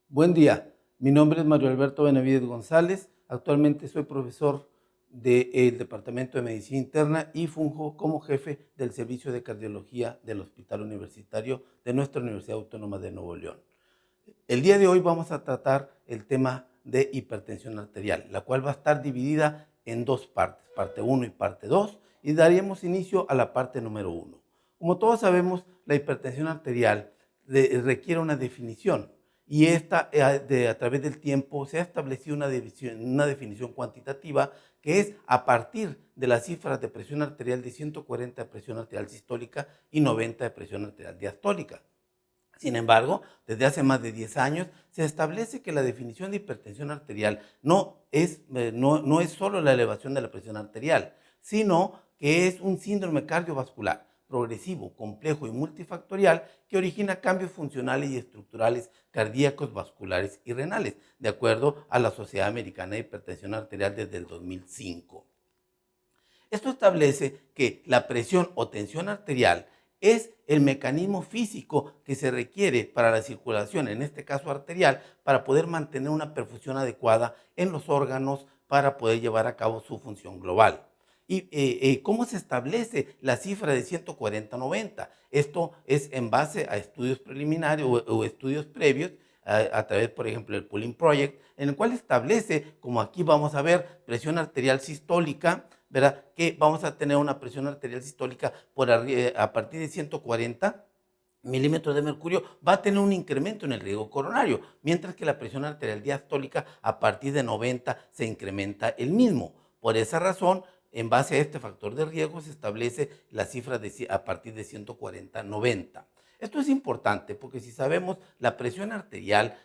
Buen día, mi nombre es Mario Alberto Benavides González, actualmente soy profesor del Departamento de Medicina Interna y funjo como jefe del Servicio de Cardiología del Hospital Universitario de nuestra Universidad Autónoma de Nuevo León. El día de hoy vamos a tratar el tema de hipertensión arterial, la cual va a estar dividida en dos partes, parte 1 y parte 2, y daremos inicio a la parte número 1. Como todos sabemos, la hipertensión arterial requiere una definición y esta a través del tiempo se ha establecido una definición cuantitativa que es a partir de las cifras de presión arterial de 140 de presión arterial sistólica y 90 de presión arterial diastólica. Sin embargo, desde hace más de 10 años se establece que la definición de hipertensión arterial no es solo la elevación de la presión arterial, sino que es un síndrome cardiovascular progresivo, complejo y multifactorial que origina cambios funcionales y estructurales cardíacos, vasculares y renales, de acuerdo a la Sociedad Americana de Hipertensión Arterial desde el 2005. Esto establece que la presión o tensión arterial es el mecanismo físico que se requiere para la circulación, en este caso arterial, para poder mantener una perfusión adecuada en los órganos para poder llevar a cabo su función global. ¿Y cómo se establece la cifra de 140-90? Esto es en base a estudios preliminares o estudios previos a través, por ejemplo, del Pooling Project, en el cual establece, como aquí vamos a ver, presión arterial sistólica, ¿verdad? Que vamos a tener una presión arterial sistólica a partir de 140 milímetros de mercurio, va a tener un incremento en el riesgo coronario, mientras que la presión arterial diastólica a partir de 90 se incrementa el mismo. Por esa razón, en base a este factor de riesgo se establece la cifra a partir de 140-90. Esto es importante porque si sabemos la presión arterial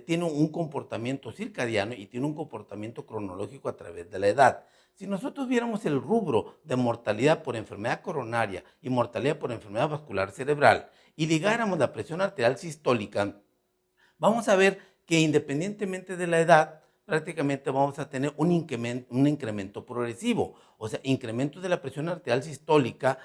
tiene un comportamiento circadiano y tiene un comportamiento cronológico a través de la edad. Si nosotros viéramos el rubro de mortalidad por enfermedad coronaria y mortalidad por enfermedad vascular cerebral y ligáramos la presión arterial sistólica, vamos a ver que independientemente de la edad, prácticamente vamos a tener un incremento progresivo, o sea, incrementos de la presión arterial sistólica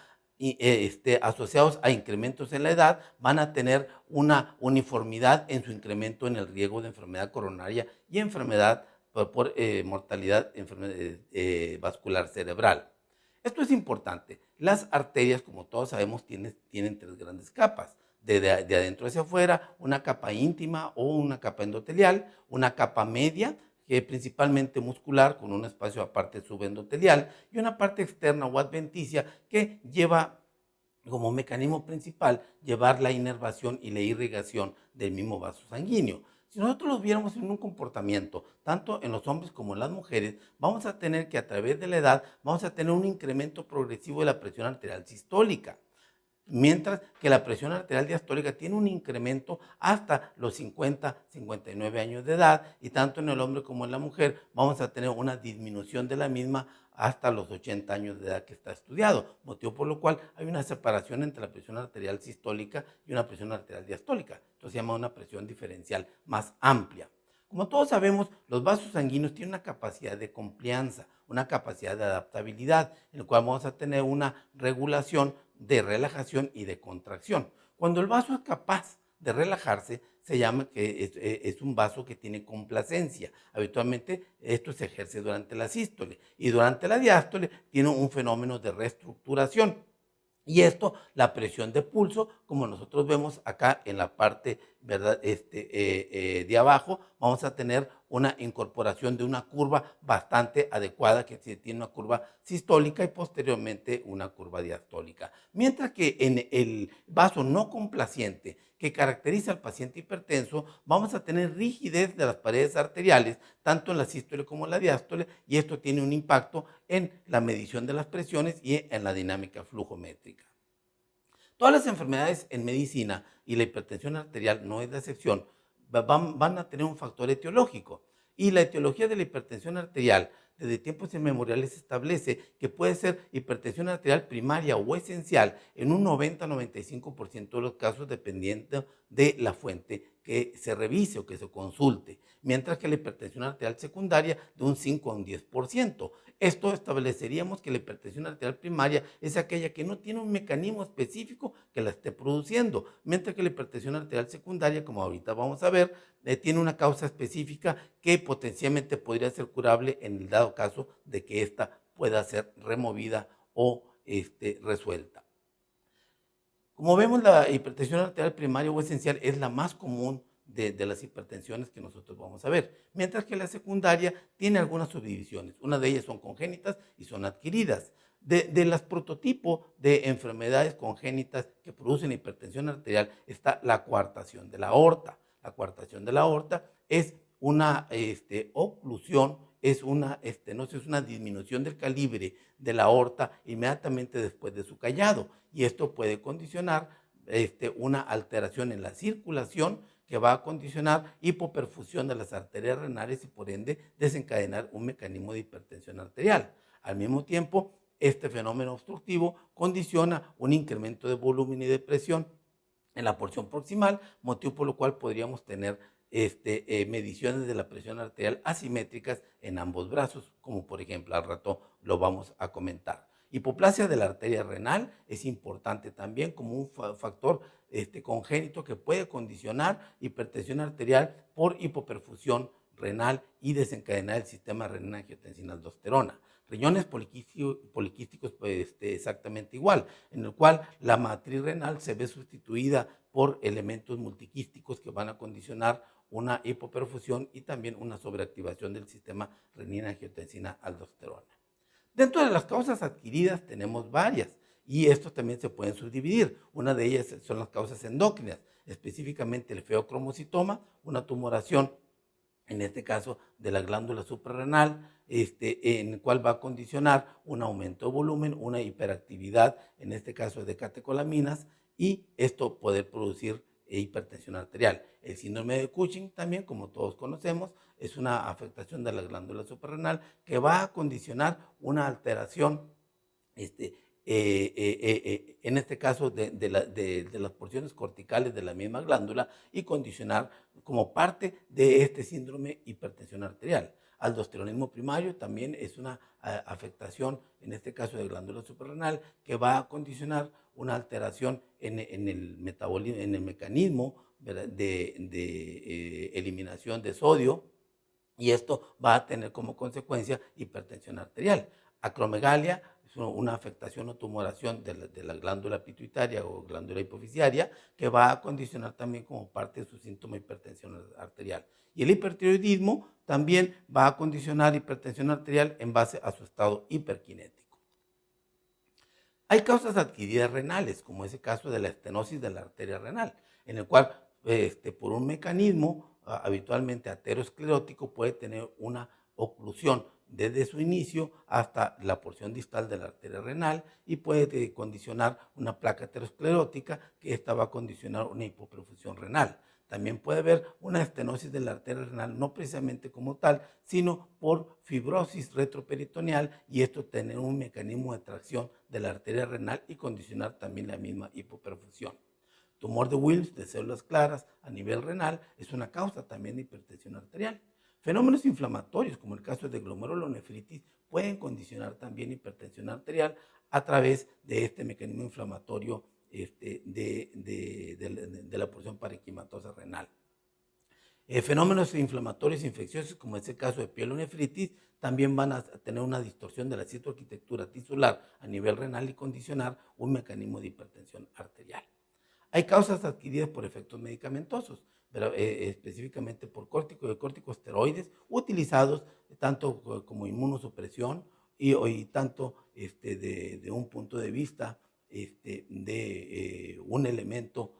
asociados a incrementos en la edad van a tener una uniformidad en su incremento en el riesgo de enfermedad coronaria y enfermedad por mortalidad vascular cerebral. Esto es importante. Las arterias, como todos sabemos, tienen tres grandes capas. De adentro hacia afuera, una capa íntima o una capa endotelial, una capa media, que es principalmente muscular, con un espacio aparte subendotelial, y una parte externa o adventicia que lleva como mecanismo principal llevar la inervación y la irrigación del mismo vaso sanguíneo. Si nosotros los viéramos en un comportamiento, tanto en los hombres como en las mujeres, vamos a tener que a través de la edad, vamos a tener un incremento progresivo de la presión arterial sistólica, mientras que la presión arterial diastólica tiene un incremento hasta los 50-59 años de edad, y tanto en el hombre como en la mujer vamos a tener una disminución de la misma hasta los 80 años de edad que está estudiado, motivo por lo cual hay una separación entre la presión arterial sistólica y una presión arterial diastólica. Esto se llama una presión diferencial más amplia. Como todos sabemos, los vasos sanguíneos tienen una capacidad de complianza, una capacidad de adaptabilidad, en el cual vamos a tener una regulación de relajación y de contracción. Cuando el vaso es capaz de relajarse, se llama que es un vaso que tiene complacencia. Habitualmente esto se ejerce durante la sístole y durante la diástole tiene un fenómeno de reestructuración. Y esto, la presión de pulso, como nosotros vemos acá en la parte, ¿verdad? De abajo, vamos a tener una incorporación de una curva bastante adecuada, que tiene una curva sistólica y posteriormente una curva diastólica. Mientras que en el vaso no complaciente, que caracteriza al paciente hipertenso, vamos a tener rigidez de las paredes arteriales, tanto en la sístole como en la diástole, y esto tiene un impacto en la medición de las presiones y en la dinámica flujométrica. Todas las enfermedades en medicina, y la hipertensión arterial no es la excepción, van a tener un factor etiológico. Y la etiología de la hipertensión arterial desde tiempos inmemoriales se establece que puede ser hipertensión arterial primaria o esencial en un 90-95% de los casos, dependiendo de la fuente que se revise o que se consulte, mientras que la hipertensión arterial secundaria de un 5 a un 10%. Esto estableceríamos que la hipertensión arterial primaria es aquella que no tiene un mecanismo específico que la esté produciendo, mientras que la hipertensión arterial secundaria, como ahorita vamos a ver, tiene una causa específica que potencialmente podría ser curable en el dado caso de que ésta pueda ser removida o resuelta. Como vemos, la hipertensión arterial primaria o esencial es la más común de las hipertensiones que nosotros vamos a ver, mientras que la secundaria tiene algunas subdivisiones. Una de ellas son congénitas y son adquiridas. De las prototipos de enfermedades congénitas que producen hipertensión arterial está la coartación de la aorta. La coartación de la aorta es una oclusión, es una estenosis, es una disminución del calibre de la aorta inmediatamente después de su callado, y esto puede condicionar una alteración en la circulación que va a condicionar hipoperfusión de las arterias renales y por ende desencadenar un mecanismo de hipertensión arterial. Al mismo tiempo, este fenómeno obstructivo condiciona un incremento de volumen y de presión en la porción proximal, motivo por lo cual podríamos tener mediciones de la presión arterial asimétricas en ambos brazos, como por ejemplo al rato lo vamos a comentar. Hipoplasia de la arteria renal es importante también como un factor congénito que puede condicionar hipertensión arterial por hipoperfusión renal y desencadenar el sistema renina-angiotensina-aldosterona. Riñones poliquísticos, pues, exactamente igual, en el cual la matriz renal se ve sustituida por elementos multiquísticos que van a condicionar una hipoperfusión y también una sobreactivación del sistema renina-angiotensina-aldosterona. Dentro de las causas adquiridas tenemos varias y estos también se pueden subdividir. Una de ellas son las causas endócrinas, específicamente el feocromocitoma, una tumoración, en este caso de la glándula suprarrenal, en el cual va a condicionar un aumento de volumen, una hiperactividad, en este caso de catecolaminas, y esto poder producir hipertensión arterial. El síndrome de Cushing también, como todos conocemos, es una afectación de la glándula suprarrenal que va a condicionar una alteración, en este caso de las porciones corticales de la misma glándula y condicionar como parte de este síndrome hipertensión arterial. Aldosteronismo primario también es una afectación, en este caso de glándula suprarrenal, que va a condicionar una alteración en el metabolismo, en el mecanismo de eliminación de sodio, y esto va a tener como consecuencia hipertensión arterial. Acromegalia es una afectación o tumoración de la glándula pituitaria o glándula hipofisiaria que va a condicionar también como parte de su síntoma hipertensión arterial. Y el hipertiroidismo también va a condicionar hipertensión arterial en base a su estado hiperkinético. Hay causas adquiridas renales, como es el caso de la estenosis de la arteria renal, en el cual por un mecanismo habitualmente aterosclerótico puede tener una oclusión desde su inicio hasta la porción distal de la arteria renal y puede condicionar una placa aterosclerótica que esta va a condicionar una hipoperfusión renal. También puede haber una estenosis de la arteria renal, no precisamente como tal, sino por fibrosis retroperitoneal y esto tener un mecanismo de tracción de la arteria renal y condicionar también la misma hipoperfusión. Tumor de Wilms de células claras a nivel renal es una causa también de hipertensión arterial. Fenómenos inflamatorios, como el caso de glomerulonefritis, pueden condicionar también hipertensión arterial a través de este mecanismo inflamatorio de la porción parenquimatosa renal. Fenómenos inflamatorios infecciosos, como es el caso de pielonefritis, también van a tener una distorsión de la citoarquitectura tisular a nivel renal y condicionar un mecanismo de hipertensión arterial. Hay causas adquiridas por efectos medicamentosos, pero específicamente por corticosteroides utilizados tanto como inmunosupresión y tanto de un punto de vista de un elemento,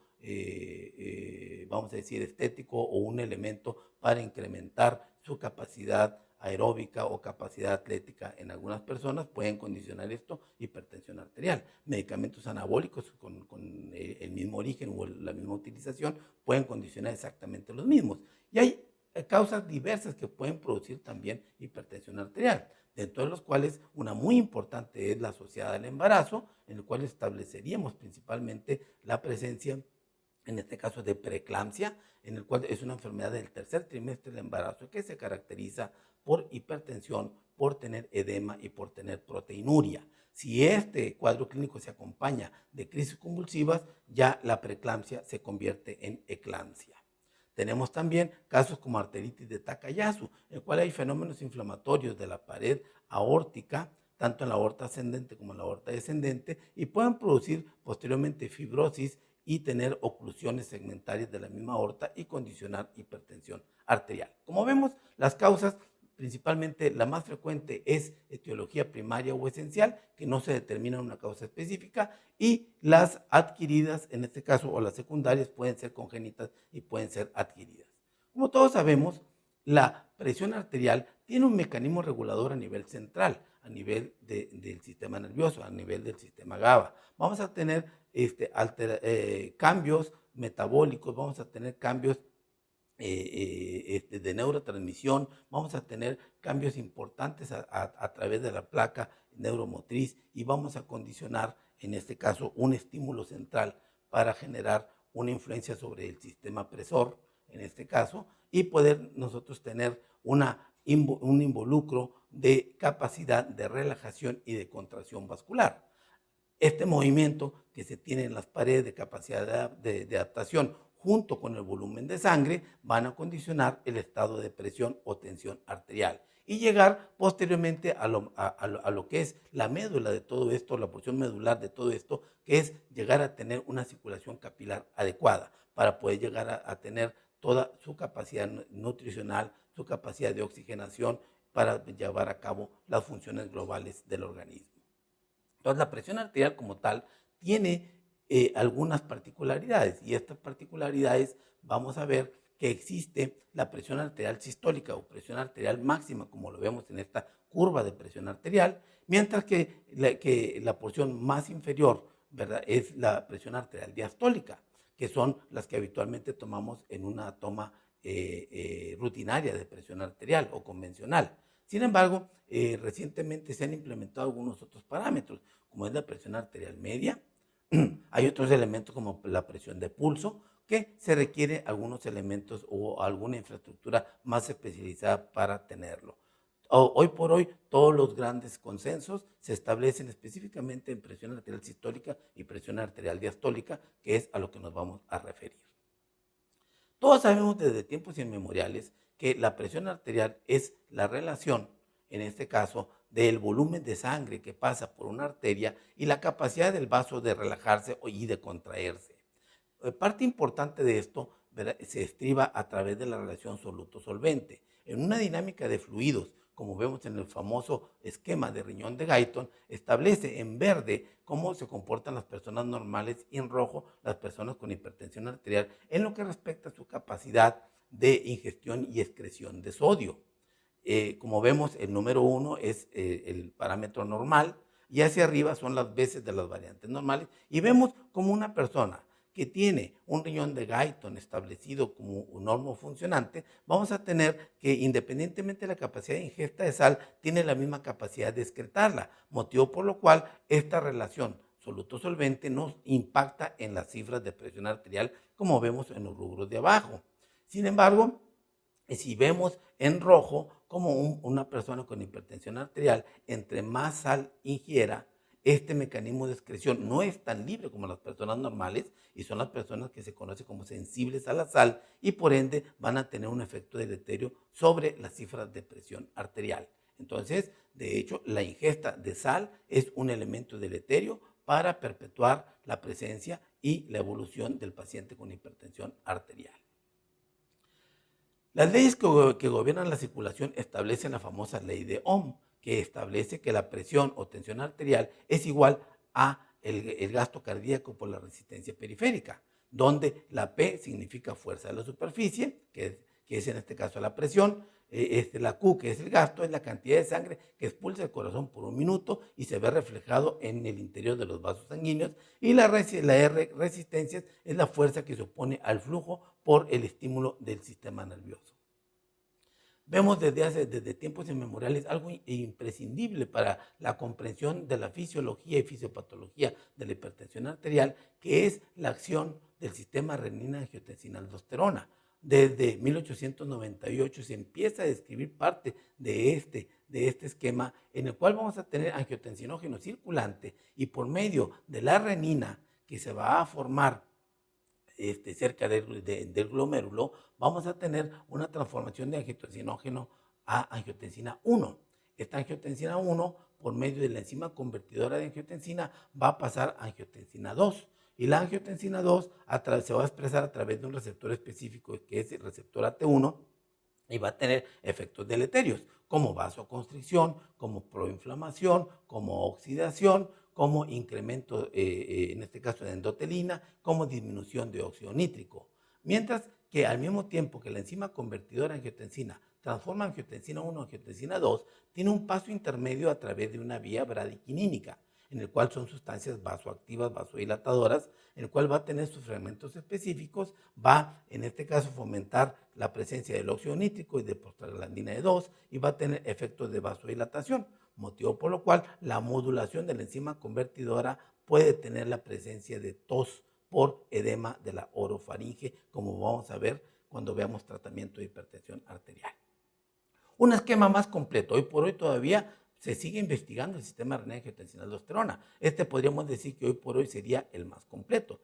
vamos a decir, estético o un elemento para incrementar su capacidad aeróbica o capacidad atlética en algunas personas, pueden condicionar esto, hipertensión arterial. Medicamentos anabólicos con el mismo origen o la misma utilización pueden condicionar exactamente los mismos. Y hay causas diversas que pueden producir también hipertensión arterial, dentro de los cuales una muy importante es la asociada al embarazo, en el cual estableceríamos principalmente la presencia, en este caso, de preeclampsia, en el cual es una enfermedad del tercer trimestre del embarazo que se caracteriza por hipertensión, por tener edema y por tener proteinuria. Si este cuadro clínico se acompaña de crisis convulsivas, ya la preeclampsia se convierte en eclampsia. Tenemos también casos como arteritis de Takayasu, en el cual hay fenómenos inflamatorios de la pared aórtica, tanto en la aorta ascendente como en la aorta descendente, y pueden producir posteriormente fibrosis y tener oclusiones segmentarias de la misma aorta y condicionar hipertensión arterial. Como vemos, las causas, principalmente la más frecuente es etiología primaria o esencial, que no se determina una causa específica, y las adquiridas, en este caso, o las secundarias, pueden ser congénitas y pueden ser adquiridas. Como todos sabemos, la presión arterial tiene un mecanismo regulador a nivel central, a nivel del sistema nervioso, a nivel del sistema GABA. Vamos a tener cambios metabólicos, vamos a tener cambios de neurotransmisión, vamos a tener cambios importantes a través de la placa neuromotriz y vamos a condicionar, en este caso, un estímulo central para generar una influencia sobre el sistema presor, en este caso, y poder nosotros tener un involucro de capacidad de relajación y de contracción vascular. Este movimiento que se tiene en las paredes de capacidad de adaptación junto con el volumen de sangre van a condicionar el estado de presión o tensión arterial y llegar posteriormente a lo que es la médula de todo esto, la porción medular de todo esto, que es llegar a tener una circulación capilar adecuada para poder llegar a tener toda su capacidad nutricional, su capacidad de oxigenación para llevar a cabo las funciones globales del organismo. Entonces, la presión arterial como tal tiene algunas particularidades y estas particularidades vamos a ver que existe la presión arterial sistólica o presión arterial máxima, como lo vemos en esta curva de presión arterial, mientras que la porción más inferior, ¿verdad?, es la presión arterial diastólica, que son las que habitualmente tomamos en una toma rutinaria de presión arterial o convencional. Sin embargo, recientemente se han implementado algunos otros parámetros, como es la presión arterial media. Hay otros elementos como la presión de pulso, que se requiere algunos elementos o alguna infraestructura más especializada para tenerlo. Hoy por hoy, todos los grandes consensos se establecen específicamente en presión arterial sistólica y presión arterial diastólica, que es a lo que nos vamos a referir. Todos sabemos desde tiempos inmemoriales que la presión arterial es la relación, en este caso, del volumen de sangre que pasa por una arteria y la capacidad del vaso de relajarse y de contraerse. Parte importante de esto, ¿verdad?, se estriba a través de la relación soluto-solvente. En una dinámica de fluidos, como vemos en el famoso esquema de riñón de Guyton, establece en verde cómo se comportan las personas normales y en rojo las personas con hipertensión arterial en lo que respecta a su capacidad de ingestión y excreción de sodio. Como vemos, el número 1 es el parámetro normal y hacia arriba son las veces de las variantes normales y vemos como una persona que tiene un riñón de Guyton establecido como un normofuncionante, vamos a tener que independientemente de la capacidad de ingesta de sal, tiene la misma capacidad de excretarla, motivo por lo cual esta relación soluto-solvente nos impacta en las cifras de presión arterial como vemos en los rubros de abajo. Sin embargo, si vemos en rojo como una persona con hipertensión arterial, entre más sal ingiera, este mecanismo de excreción no es tan libre como las personas normales y son las personas que se conocen como sensibles a la sal y por ende van a tener un efecto deleterio sobre las cifras de presión arterial. Entonces, de hecho, la ingesta de sal es un elemento deleterio para perpetuar la presencia y la evolución del paciente con hipertensión arterial. Las leyes que gobiernan la circulación establecen la famosa ley de Ohm, que establece que la presión o tensión arterial es igual a el gasto cardíaco por la resistencia periférica, donde la P significa fuerza de la superficie, que es en este caso la presión, la Q, que es el gasto, es la cantidad de sangre que expulsa el corazón por un minuto y se ve reflejado en el interior de los vasos sanguíneos, y la R, resistencia, es la fuerza que se opone al flujo por el estímulo del sistema nervioso. Vemos desde tiempos inmemoriales algo imprescindible para la comprensión de la fisiología y fisiopatología de la hipertensión arterial, que es la acción del sistema renina-angiotensina-aldosterona. Desde 1898 se empieza a describir parte de este esquema en el cual vamos a tener angiotensinógeno circulante y por medio de la renina que se va a formar cerca del glomérulo, vamos a tener una transformación de angiotensinógeno a angiotensina 1. Esta angiotensina 1, por medio de la enzima convertidora de angiotensina, va a pasar a angiotensina 2. Y la angiotensina 2 se va a expresar a través de un receptor específico que es el receptor AT1 y va a tener efectos deleterios como vasoconstricción, como proinflamación, como oxidación, como incremento, en este caso de endotelina, como disminución de óxido nítrico. Mientras que al mismo tiempo que la enzima convertidora de angiotensina transforma angiotensina 1 a angiotensina 2, tiene un paso intermedio a través de una vía bradiquinínica, en el cual son sustancias vasoactivas, vasodilatadoras, en el cual va a tener sus fragmentos específicos, va en este caso fomentar la presencia del óxido nítrico y de prostaglandina E2 y va a tener efectos de vasodilatación, motivo por lo cual la modulación de la enzima convertidora puede tener la presencia de tos por edema de la orofaringe, como vamos a ver cuando veamos tratamiento de hipertensión arterial. Un esquema más completo. Hoy por hoy todavía se sigue investigando el sistema renina-angiotensina-aldosterona. Podríamos decir que hoy por hoy sería el más completo.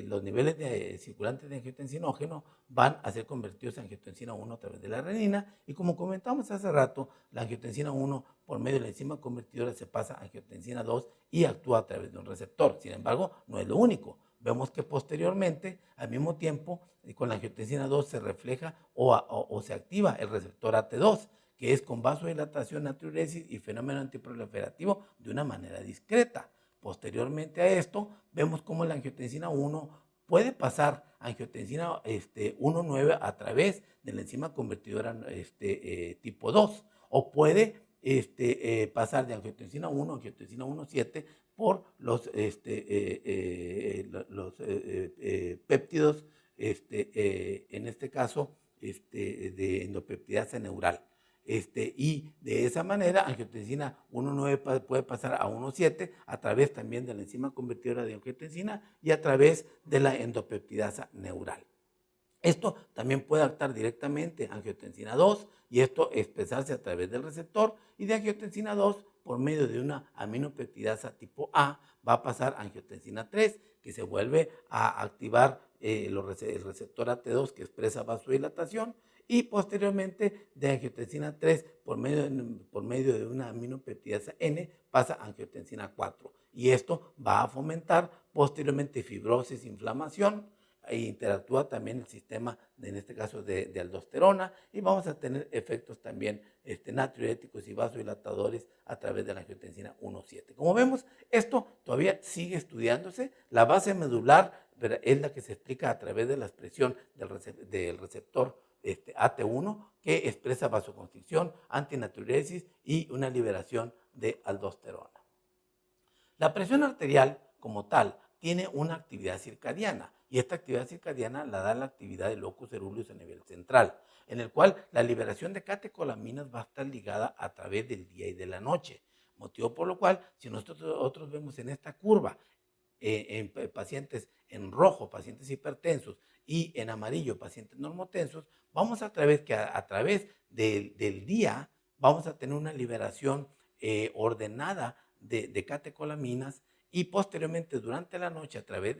Los niveles circulantes de angiotensinógeno van a ser convertidos a angiotensina 1 a través de la renina y como comentamos hace rato, la angiotensina 1 por medio de la enzima convertidora se pasa a angiotensina 2 y actúa a través de un receptor. Sin embargo, no es lo único. Vemos que posteriormente, al mismo tiempo, con la angiotensina 2 se refleja o se activa el receptor AT2, que es con vasodilatación, natriuresis y fenómeno antiproliferativo de una manera discreta. Posteriormente a esto, vemos cómo la angiotensina 1 puede pasar a angiotensina 1,9 a través de la enzima convertidora tipo 2, o puede pasar de angiotensina 1 a angiotensina 1,7 por los péptidos, en este caso, de endopeptidasa neural. Y de esa manera, angiotensina 1,9 puede pasar a 1,7 a través también de la enzima convertidora de angiotensina y a través de la endopeptidasa neural. Esto también puede actuar directamente a angiotensina 2 y esto expresarse a través del receptor y de angiotensina 2 por medio de una aminopeptidasa tipo A va a pasar a angiotensina 3 que se vuelve a activar el receptor AT2 que expresa vasodilatación y posteriormente de angiotensina 3 por medio de una aminopeptidasa N pasa a angiotensina 4 y esto va a fomentar posteriormente fibrosis, inflamación e interactúa también el sistema, en este caso de aldosterona y vamos a tener efectos también natriuréticos y vasodilatadores a través de la angiotensina 1,7. Como vemos, esto todavía sigue estudiándose. La base medular es la que se explica a través de la expresión del receptor AT1 que expresa vasoconstricción, antinatriuresis y una liberación de aldosterona. La presión arterial como tal tiene una actividad circadiana y esta actividad circadiana la da la actividad del locus coeruleus a nivel central, en el cual la liberación de catecolaminas va a estar ligada a través del día y de la noche, motivo por lo cual si nosotros vemos en esta curva en pacientes en rojo, pacientes hipertensos, y en amarillo, pacientes normotensos, vamos a través del día, vamos a tener una liberación ordenada de catecolaminas y posteriormente durante la noche a través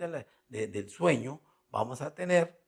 del sueño vamos a tener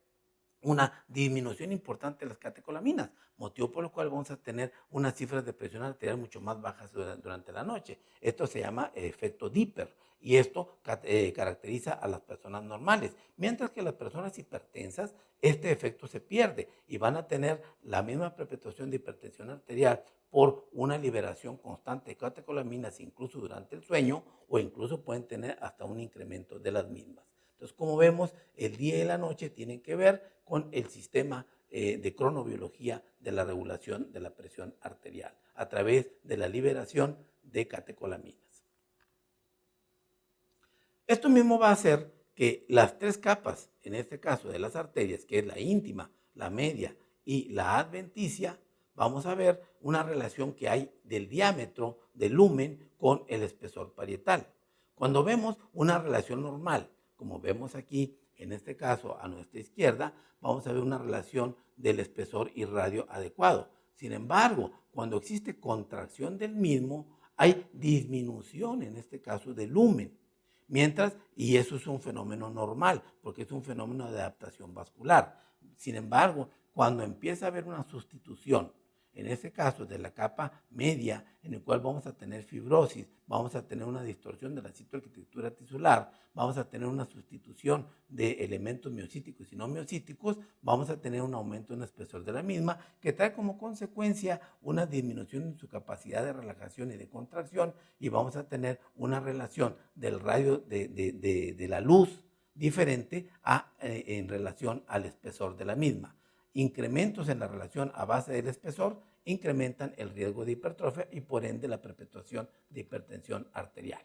una disminución importante de las catecolaminas, motivo por el cual vamos a tener unas cifras de presión arterial mucho más bajas durante la noche. Esto se llama efecto Dipper y esto caracteriza a las personas normales, mientras que las personas hipertensas este efecto se pierde y van a tener la misma perpetuación de hipertensión arterial por una liberación constante de catecolaminas incluso durante el sueño o incluso pueden tener hasta un incremento de las mismas. Entonces, como vemos, el día y la noche tienen que ver con el sistema de cronobiología de la regulación de la presión arterial a través de la liberación de catecolaminas. Esto mismo va a hacer que las tres capas, en este caso de las arterias, que es la íntima, la media y la adventicia, vamos a ver una relación que hay del diámetro del lumen con el espesor parietal. Cuando vemos una relación normal, como vemos aquí, en este caso a nuestra izquierda, vamos a ver una relación del espesor y radio adecuado. Sin embargo, cuando existe contracción del mismo, hay disminución, en este caso, del lumen. Mientras, y eso es un fenómeno normal, porque es un fenómeno de adaptación vascular. Sin embargo, cuando empieza a haber una sustitución, en este caso de la capa media, en el cual vamos a tener fibrosis, vamos a tener una distorsión de la citoarquitectura tisular, vamos a tener una sustitución de elementos miocíticos y no miocíticos, vamos a tener un aumento en el espesor de la misma, que trae como consecuencia una disminución en su capacidad de relajación y de contracción, y vamos a tener una relación del radio de la luz diferente en relación al espesor de la misma. Incrementos en la relación a base del espesor incrementan el riesgo de hipertrofia y por ende la perpetuación de hipertensión arterial.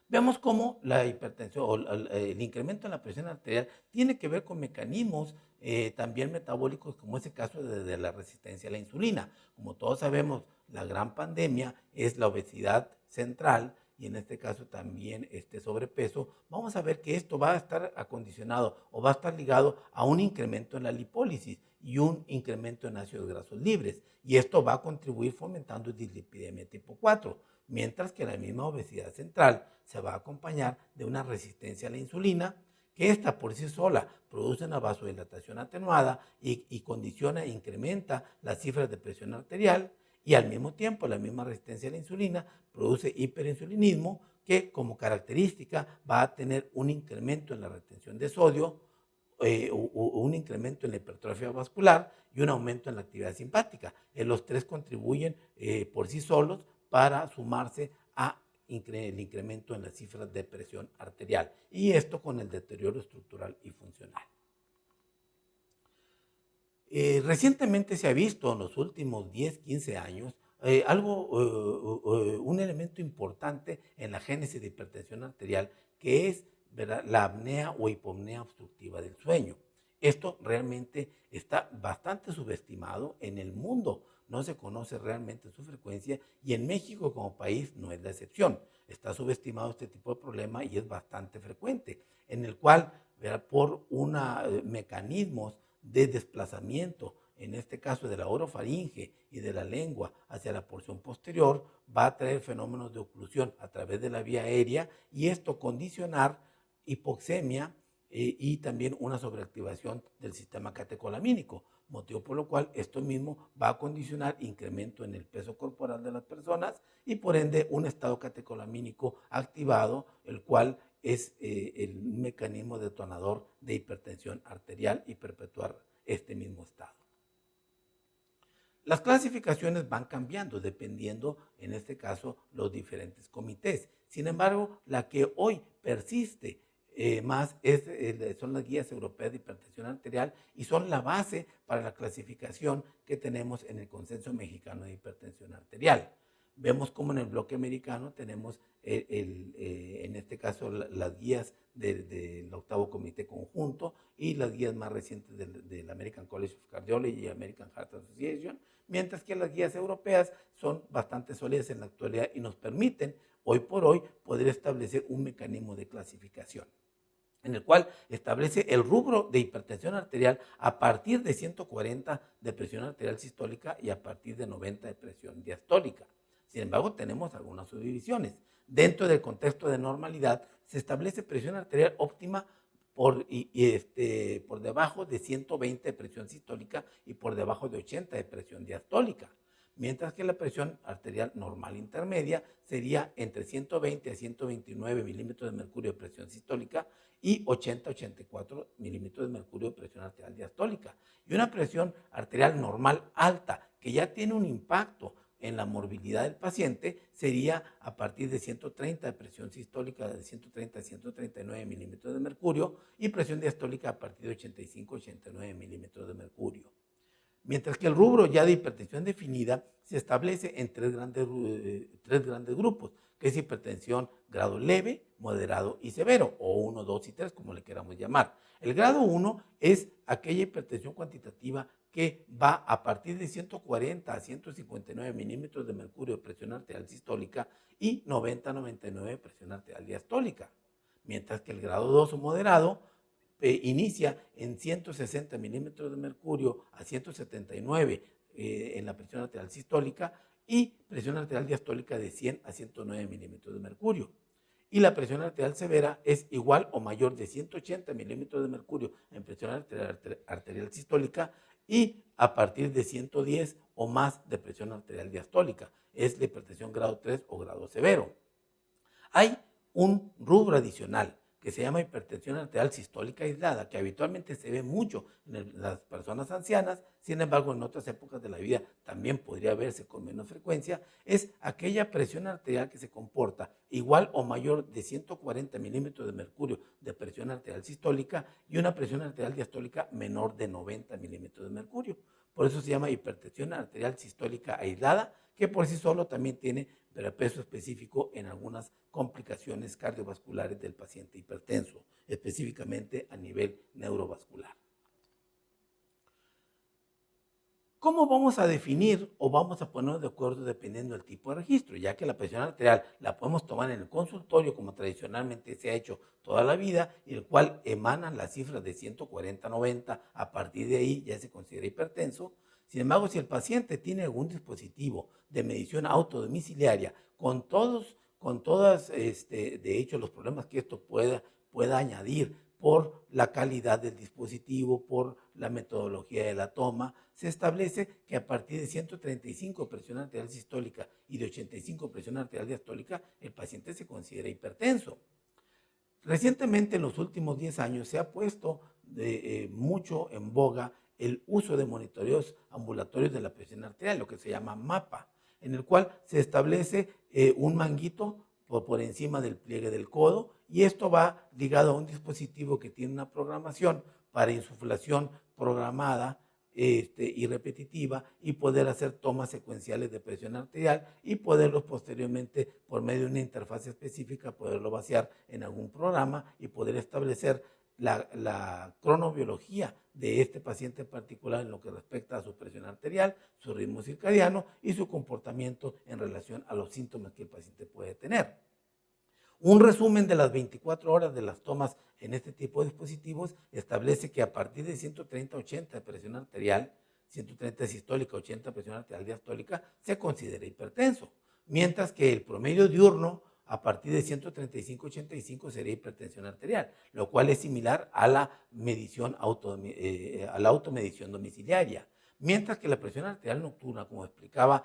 Vemos cómo la hipertensión o el incremento en la presión arterial tiene que ver con mecanismos también metabólicos, como es el caso de la resistencia a la insulina. Como todos sabemos, la gran pandemia es la obesidad central y en este caso también este sobrepeso. Vamos a ver que esto va a estar acondicionado o va a estar ligado a un incremento en la lipólisis y un incremento en ácidos grasos libres. Y esto va a contribuir fomentando dislipidemia tipo 4, mientras que la misma obesidad central se va a acompañar de una resistencia a la insulina, que esta por sí sola produce una vasodilatación atenuada y condiciona e incrementa las cifras de presión arterial, y al mismo tiempo la misma resistencia a la insulina produce hiperinsulinismo, que como característica va a tener un incremento en la retención de sodio, un incremento en la hipertrofia vascular y un aumento en la actividad simpática. Los tres contribuyen por sí solos para sumarse a el incremento en las cifras de presión arterial, y esto con el deterioro estructural y funcional. Recientemente se ha visto en los últimos 10, 15 años un elemento importante en la génesis de hipertensión arterial, que es, ¿verdad?, la apnea o hipopnea obstructiva del sueño. Esto realmente está bastante subestimado en el mundo, no se conoce realmente su frecuencia, y en México como país no es la excepción. Está subestimado este tipo de problema y es bastante frecuente, en el cual, ¿verdad?, por mecanismos de desplazamiento, en este caso de la orofaringe y de la lengua hacia la porción posterior, va a traer fenómenos de oclusión a través de la vía aérea, y esto condicionar hipoxemia y también una sobreactivación del sistema catecolamínico, motivo por lo cual esto mismo va a condicionar incremento en el peso corporal de las personas y por ende un estado catecolamínico activado, el cual es el mecanismo detonador de hipertensión arterial y perpetuar este mismo estado. Las clasificaciones van cambiando dependiendo, en este caso, los diferentes comités. Sin embargo, la que hoy persiste más son las guías europeas de hipertensión arterial, y son la base para la clasificación que tenemos en el Consenso Mexicano de Hipertensión Arterial. Vemos como en el bloque americano tenemos, en este caso, las guías del octavo comité conjunto y las guías más recientes del American College of Cardiology y American Heart Association, mientras que las guías europeas son bastante sólidas en la actualidad y nos permiten hoy por hoy poder establecer un mecanismo de clasificación, en el cual establece el rubro de hipertensión arterial a partir de 140 de presión arterial sistólica y a partir de 90 de presión diastólica. Sin embargo, tenemos algunas subdivisiones. Dentro del contexto de normalidad, se establece presión arterial óptima por debajo de 120 de presión sistólica y por debajo de 80 de presión diastólica, mientras que la presión arterial normal intermedia sería entre 120 a 129 milímetros de mercurio de presión sistólica y 80 a 84 milímetros de mercurio de presión arterial diastólica. Y una presión arterial normal alta, que ya tiene un impacto en la morbilidad del paciente, sería a partir de 130 de presión sistólica, de 130 a 139 milímetros de mercurio, y presión diastólica a partir de 85 a 89 milímetros de mercurio. Mientras que el rubro ya de hipertensión definida se establece en tres grandes grupos, que es hipertensión grado leve, moderado y severo, o 1, 2 y 3, como le queramos llamar. El grado 1 es aquella hipertensión cuantitativa que va a partir de 140 a 159 milímetros de mercurio de presión arterial sistólica y 90 a 99 presión arterial diastólica. Mientras que el grado 2 o moderado inicia en 160 milímetros de mercurio a 179 en la presión arterial sistólica y presión arterial diastólica de 100 a 109 milímetros de mercurio. Y la presión arterial severa es igual o mayor de 180 milímetros de mercurio en presión arterial sistólica y a partir de 110 o más de presión arterial diastólica. Es la hipertensión grado 3 o grado severo. Hay un rubro adicional que se llama hipertensión arterial sistólica aislada, que habitualmente se ve mucho en las personas ancianas, sin embargo en otras épocas de la vida también podría verse con menos frecuencia. Es aquella presión arterial que se comporta igual o mayor de 140 milímetros de mercurio de presión arterial sistólica y una presión arterial diastólica menor de 90 milímetros de mercurio. Por eso se llama hipertensión arterial sistólica aislada, que por sí solo también tiene peso específico en algunas complicaciones cardiovasculares del paciente hipertenso, específicamente a nivel neurovascular. ¿Cómo vamos a definir o vamos a ponernos de acuerdo dependiendo del tipo de registro? Ya que la presión arterial la podemos tomar en el consultorio como tradicionalmente se ha hecho toda la vida, y el cual emanan las cifras de 140-90, a partir de ahí ya se considera hipertenso. Sin embargo, si el paciente tiene algún dispositivo de medición autodomiciliaria con todas, de hecho, los problemas que esto pueda añadir por la calidad del dispositivo, por la metodología de la toma, se establece que a partir de 135 presión arterial sistólica y de 85 presión arterial diastólica, el paciente se considera hipertenso. Recientemente, en los últimos 10 años, se ha puesto mucho en boga el uso de monitoreos ambulatorios de la presión arterial, lo que se llama MAPA, en el cual se establece un manguito por encima del pliegue del codo, y esto va ligado a un dispositivo que tiene una programación para insuflación programada y repetitiva, y poder hacer tomas secuenciales de presión arterial y poderlos posteriormente, por medio de una interfaz específica, poderlo vaciar en algún programa y poder establecer la cronobiología de este paciente en particular en lo que respecta a su presión arterial, su ritmo circadiano y su comportamiento en relación a los síntomas que el paciente puede tener. Un resumen de las 24 horas de las tomas en este tipo de dispositivos establece que a partir de 130-80 de presión arterial, 130 sistólica, 80 presión arterial diastólica, se considera hipertenso, mientras que el promedio diurno a partir de 135-85 sería hipertensión arterial, lo cual es similar a la automedición domiciliaria, mientras que la presión arterial nocturna, como explicaba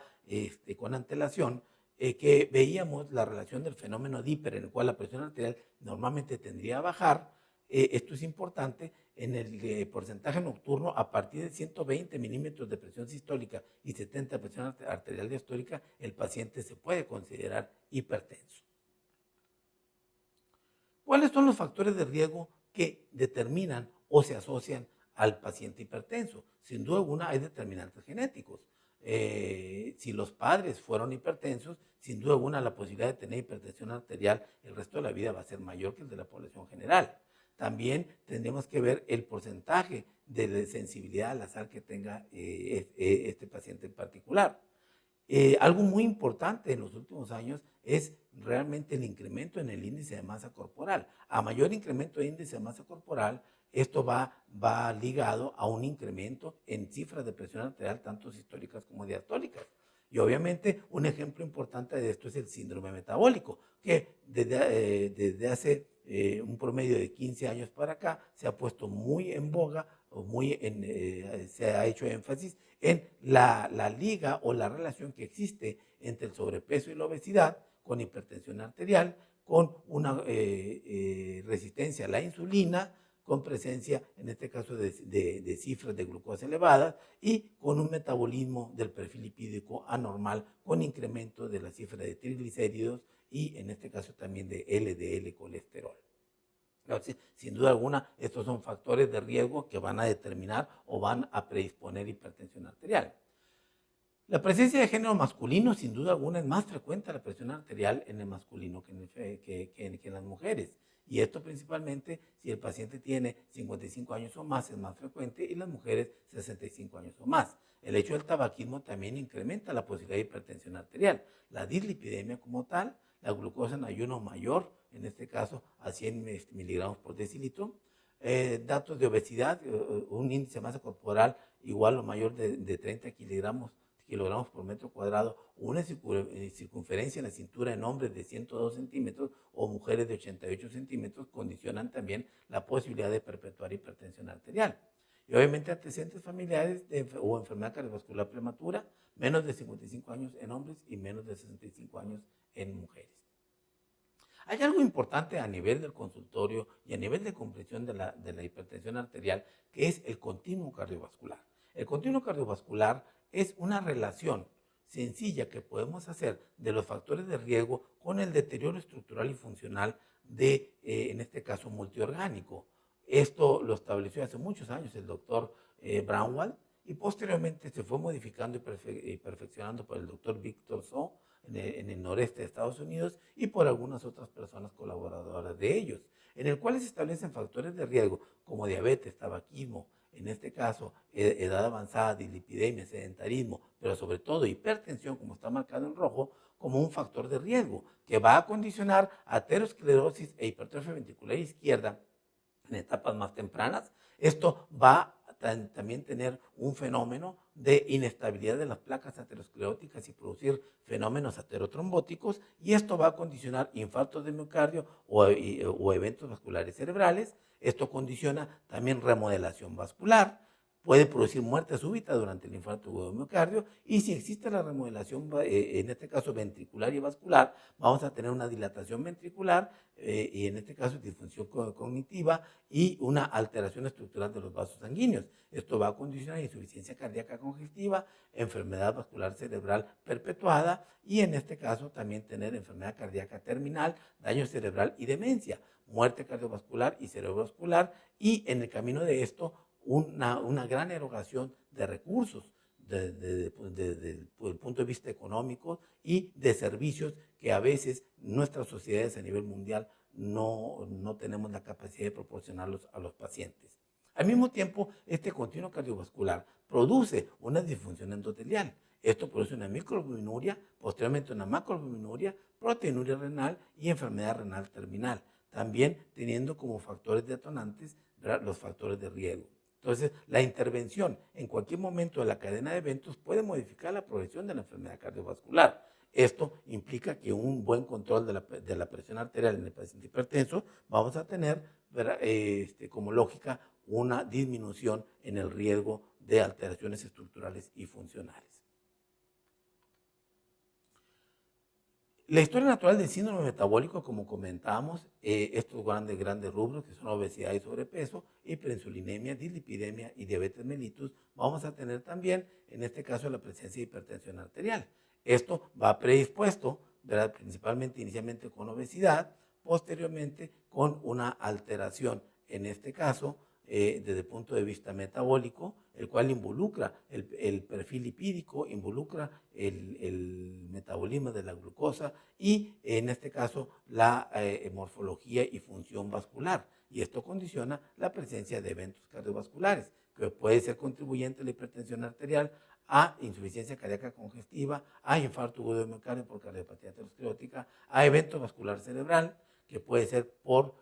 con antelación, que veíamos la relación del fenómeno Dipper, en el cual la presión arterial normalmente tendría a bajar. Esto es importante en el porcentaje nocturno a partir de 120 milímetros de presión sistólica y 70 de presión arterial diastólica, el paciente se puede considerar hipertenso. ¿Cuáles son los factores de riesgo que determinan o se asocian al paciente hipertenso? Sin duda alguna hay determinantes genéticos. Si los padres fueron hipertensos, sin duda alguna la posibilidad de tener hipertensión arterial el resto de la vida va a ser mayor que el de la población general. También tendremos que ver el porcentaje de sensibilidad a la sal que tenga este paciente en particular. Algo muy importante en los últimos años es realmente el incremento en el índice de masa corporal. A mayor incremento de índice de masa corporal, esto va ligado a un incremento en cifras de presión arterial, tanto sistólicas como diastólicas. Y obviamente un ejemplo importante de esto es el síndrome metabólico, que desde hace un promedio de 15 años para acá se ha puesto muy en boga, o se ha hecho énfasis en la liga o la relación que existe entre el sobrepeso y la obesidad, con hipertensión arterial, con una resistencia a la insulina, con presencia, en este caso, de cifras de glucosa elevadas, y con un metabolismo del perfil lipídico anormal, con incremento de la cifra de triglicéridos y, en este caso, también de LDL colesterol. Entonces, sin duda alguna, estos son factores de riesgo que van a determinar o van a predisponer hipertensión arterial. La presencia de género masculino, sin duda alguna, es más frecuente la presión arterial en el masculino que en las mujeres. Y esto principalmente si el paciente tiene 55 años o más, es más frecuente, y las mujeres 65 años o más. El hecho del tabaquismo también incrementa la posibilidad de hipertensión arterial. La dislipidemia como tal, la glucosa en ayuno mayor, en este caso a 100 miligramos por decilitro, datos de obesidad, un índice de masa corporal igual o mayor de 30 kilogramos por metro cuadrado, una circunferencia en la cintura en hombres de 102 centímetros o mujeres de 88 centímetros condicionan también la posibilidad de perpetuar hipertensión arterial. Y obviamente antecedentes familiares o enfermedad cardiovascular prematura, menos de 55 años en hombres y menos de 65 años en mujeres. Hay algo importante a nivel del consultorio y a nivel de comprensión de la hipertensión arterial, que es el continuo cardiovascular. El continuo cardiovascular es una relación sencilla que podemos hacer de los factores de riesgo con el deterioro estructural y funcional de, en este caso, multiorgánico. Esto lo estableció hace muchos años el doctor Braunwald y posteriormente se fue modificando y perfeccionando por el doctor Victor So en el noreste de Estados Unidos y por algunas otras personas colaboradoras de ellos, en el cual se establecen factores de riesgo como diabetes, tabaquismo, en este caso edad avanzada, dislipidemia, sedentarismo, pero sobre todo hipertensión, como está marcado en rojo, como un factor de riesgo que va a condicionar aterosclerosis e hipertrofia ventricular izquierda en etapas más tempranas. Esto va a también tener un fenómeno de inestabilidad de las placas ateroscleróticas y producir fenómenos aterotrombóticos, y esto va a condicionar infartos de miocardio o eventos vasculares cerebrales. Esto condiciona también remodelación vascular, puede producir muerte súbita durante el infarto de miocardio, y si existe la remodelación, en este caso ventricular y vascular, vamos a tener una dilatación ventricular y en este caso disfunción cognitiva y una alteración estructural de los vasos sanguíneos. Esto va a condicionar insuficiencia cardíaca congestiva, enfermedad vascular cerebral perpetuada y en este caso también tener enfermedad cardíaca terminal, daño cerebral y demencia, muerte cardiovascular y cerebrovascular, y en el camino de esto una gran erogación de recursos desde el punto de vista económico y de servicios que a veces nuestras sociedades a nivel mundial no tenemos la capacidad de proporcionarlos a los pacientes. Al mismo tiempo, este continuo cardiovascular produce una disfunción endotelial. Esto produce una microalbuminuria, posteriormente una macroalbuminuria, proteinuria renal y enfermedad renal terminal, también teniendo como factores detonantes los factores de riesgo. Entonces, la intervención en cualquier momento de la cadena de eventos puede modificar la progresión de la enfermedad cardiovascular. Esto implica que un buen control de la presión arterial en el paciente hipertenso vamos a tener como lógica una disminución en el riesgo de alteraciones estructurales y funcionales. La historia natural del síndrome metabólico, como comentábamos, estos grandes rubros que son obesidad y sobrepeso, hiperinsulinemia, dislipidemia y diabetes mellitus, vamos a tener también, en este caso, la presencia de hipertensión arterial. Esto va predispuesto, ¿verdad?, principalmente inicialmente con obesidad, posteriormente con una alteración, en este caso, desde el punto de vista metabólico, el cual involucra el perfil lipídico, involucra el metabolismo de la glucosa y en este caso la morfología y función vascular. Y esto condiciona la presencia de eventos cardiovasculares, que puede ser contribuyente a la hipertensión arterial, a insuficiencia cardíaca congestiva, a infarto agudo de miocardio por cardiopatía aterosclerótica, a evento vascular cerebral, que puede ser por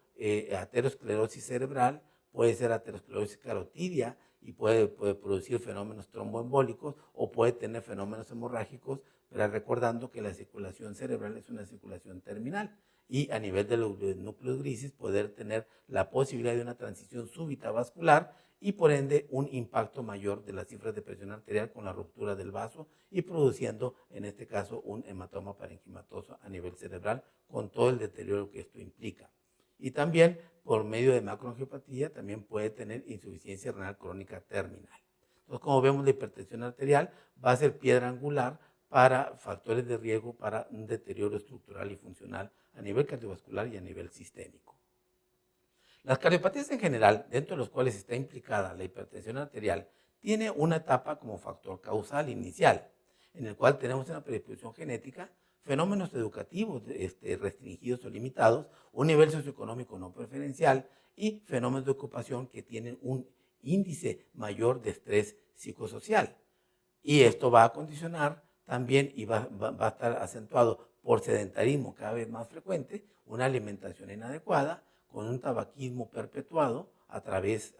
aterosclerosis cerebral, puede ser aterosclerosis carotidia y puede producir fenómenos tromboembólicos o puede tener fenómenos hemorrágicos, pero recordando que la circulación cerebral es una circulación terminal y a nivel de los núcleos grises poder tener la posibilidad de una transición súbita vascular y por ende un impacto mayor de las cifras de presión arterial con la ruptura del vaso y produciendo en este caso un hematoma parenquimatoso a nivel cerebral con todo el deterioro que esto implica. Y también por medio de macroangiopatía también puede tener insuficiencia renal crónica terminal. Entonces, como vemos, la hipertensión arterial va a ser piedra angular para factores de riesgo para un deterioro estructural y funcional a nivel cardiovascular y a nivel sistémico. Las cardiopatías en general, dentro de los cuales está implicada la hipertensión arterial, tiene una etapa como factor causal inicial. en el cual tenemos una predisposición genética, fenómenos educativos restringidos o limitados, un nivel socioeconómico no preferencial y fenómenos de ocupación que tienen un índice mayor de estrés psicosocial. Y esto va a condicionar también y va a estar acentuado por sedentarismo cada vez más frecuente, una alimentación inadecuada, con un tabaquismo perpetuado a través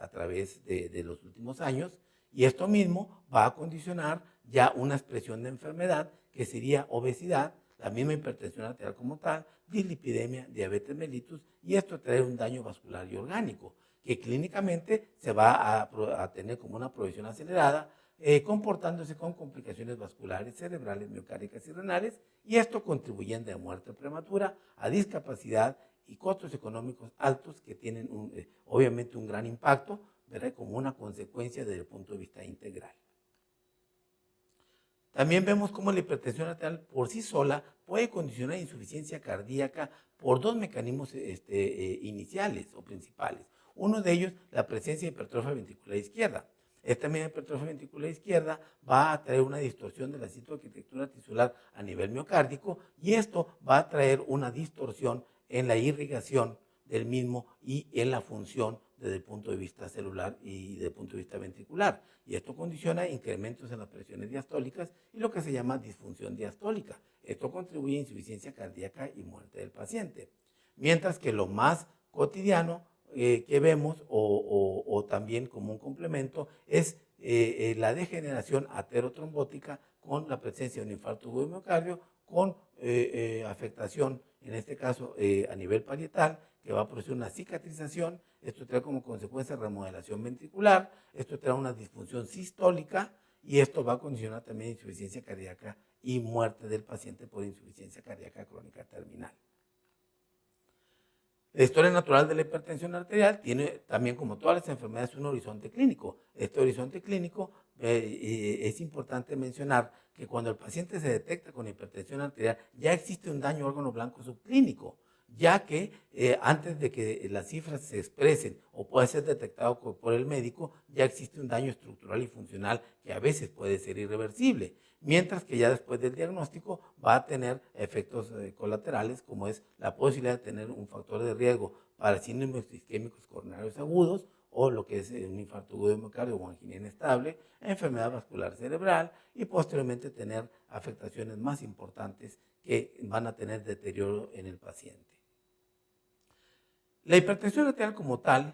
de los últimos años, y esto mismo va a condicionar ya una expresión de enfermedad que sería obesidad, la misma hipertensión arterial como tal, dislipidemia, diabetes mellitus, y esto trae un daño vascular y orgánico, que clínicamente se va a tener como una progresión acelerada, comportándose con complicaciones vasculares, cerebrales, miocárdicas y renales, y esto contribuyendo a muerte prematura, a discapacidad y costos económicos altos que tienen obviamente un gran impacto, ¿verdad?, como una consecuencia desde el punto de vista integral. También vemos cómo la hipertensión arterial por sí sola puede condicionar insuficiencia cardíaca por dos mecanismos iniciales o principales. Uno de ellos, la presencia de hipertrofia ventricular izquierda. Esta misma hipertrofia ventricular izquierda va a traer una distorsión de la citoarquitectura tisular a nivel miocárdico, y esto va a traer una distorsión en la irrigación del mismo y en la función desde el punto de vista celular y desde el punto de vista ventricular. Y esto condiciona incrementos en las presiones diastólicas y lo que se llama disfunción diastólica. Esto contribuye a insuficiencia cardíaca y muerte del paciente. Mientras que lo más cotidiano que vemos o también como un complemento es la degeneración aterotrombótica con la presencia de un infarto agudo de miocardio, con afectación, en este caso a nivel parietal, que va a producir una cicatrización. Esto trae como consecuencia remodelación ventricular, esto trae una disfunción sistólica, y esto va a condicionar también insuficiencia cardíaca y muerte del paciente por insuficiencia cardíaca crónica terminal. La historia natural de la hipertensión arterial tiene también, como todas las enfermedades, un horizonte clínico. Este horizonte clínico es importante mencionar que cuando el paciente se detecta con hipertensión arterial ya existe un daño órgano blanco subclínico, ya que antes de que las cifras se expresen o pueda ser detectado por el médico, ya existe un daño estructural y funcional que a veces puede ser irreversible, mientras que ya después del diagnóstico va a tener efectos colaterales, como es la posibilidad de tener un factor de riesgo para síndromes isquémicos coronarios agudos, o lo que es un infarto agudo de miocardio o angina inestable, enfermedad vascular cerebral, y posteriormente tener afectaciones más importantes que van a tener deterioro en el paciente. La hipertensión arterial como tal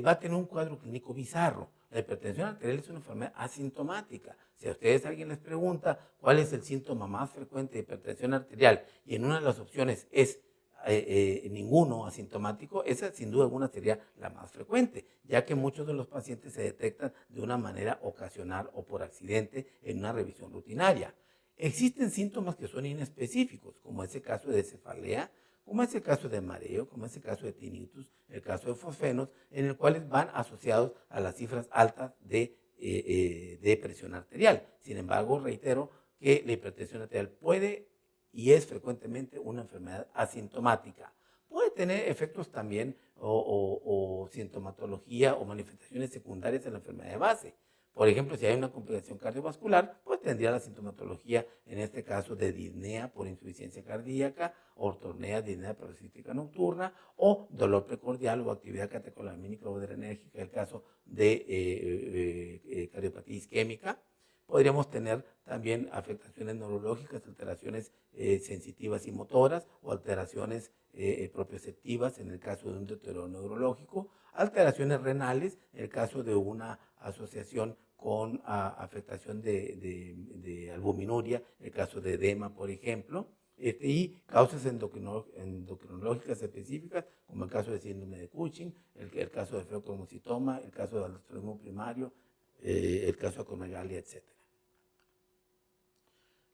va a tener un cuadro clínico bizarro. La hipertensión arterial es una enfermedad asintomática. Si a ustedes alguien les pregunta cuál es el síntoma más frecuente de hipertensión arterial y en una de las opciones es ninguno asintomático, esa sin duda alguna sería la más frecuente, ya que muchos de los pacientes se detectan de una manera ocasional o por accidente en una revisión rutinaria. Existen síntomas que son inespecíficos, como ese caso de cefalea, como es el caso de mareo, como es el caso de tinnitus, el caso de fosfenos, en el cual van asociados a las cifras altas de presión arterial. Sin embargo, reitero que la hipertensión arterial puede y es frecuentemente una enfermedad asintomática. Puede tener efectos también o sintomatología o manifestaciones secundarias en la enfermedad de base. Por ejemplo, si hay una complicación cardiovascular, pues tendría la sintomatología, en este caso, de disnea por insuficiencia cardíaca, ortornea, disnea paroxística nocturna, o dolor precordial o actividad catecolamínica o adrenérgica, el caso de cardiopatía isquémica. Podríamos tener también afectaciones neurológicas, alteraciones sensitivas y motoras, o alteraciones propioceptivas en el caso de un deterioro neurológico, alteraciones renales en el caso de una asociación con afectación de albuminuria, el caso de edema, por ejemplo, y causas endocrinológicas específicas, como el caso de síndrome de Cushing, el caso de feocromocitoma, el caso de aldosteronismo primario, el caso de acromegalia, etc.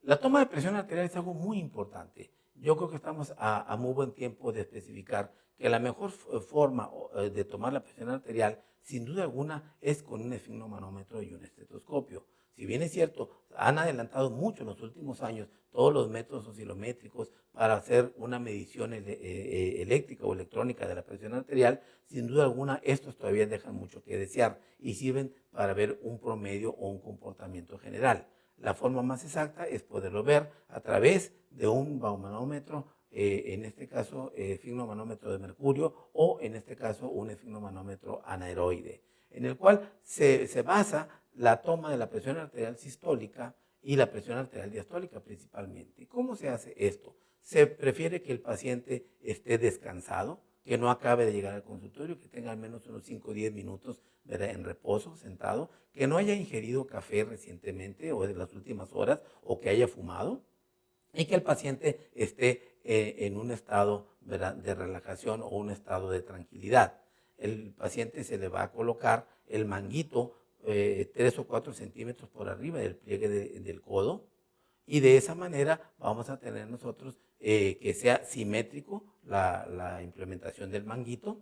La toma de presión arterial es algo muy importante. Yo creo que estamos a muy buen tiempo de especificar que la mejor forma de tomar la presión arterial, sin duda alguna, es con un esfigmomanómetro y un estetoscopio. Si bien es cierto, han adelantado mucho en los últimos años todos los métodos oscilométricos para hacer una medición eléctrica o electrónica de la presión arterial, sin duda alguna estos todavía dejan mucho que desear y sirven para ver un promedio o un comportamiento general. la forma más exacta es poderlo ver a través de un baumanómetro, en este caso esfigmomanómetro de mercurio, o en este caso un esfigmomanómetro anaeroide, en el cual se basa la toma de la presión arterial sistólica y la presión arterial diastólica principalmente. ¿Y cómo se hace esto? Se prefiere que el paciente esté descansado, que no acabe de llegar al consultorio, que tenga al menos unos 5 o 10 minutos, ¿verdad?, en reposo, sentado, que no haya ingerido café recientemente o en las últimas horas, o que haya fumado, y que el paciente esté en un estado, ¿verdad?, de relajación o un estado de tranquilidad. El paciente se le va a colocar el manguito 3 o 4 centímetros por arriba del pliegue del codo, y de esa manera vamos a tener nosotros que sea simétrico la implementación del manguito.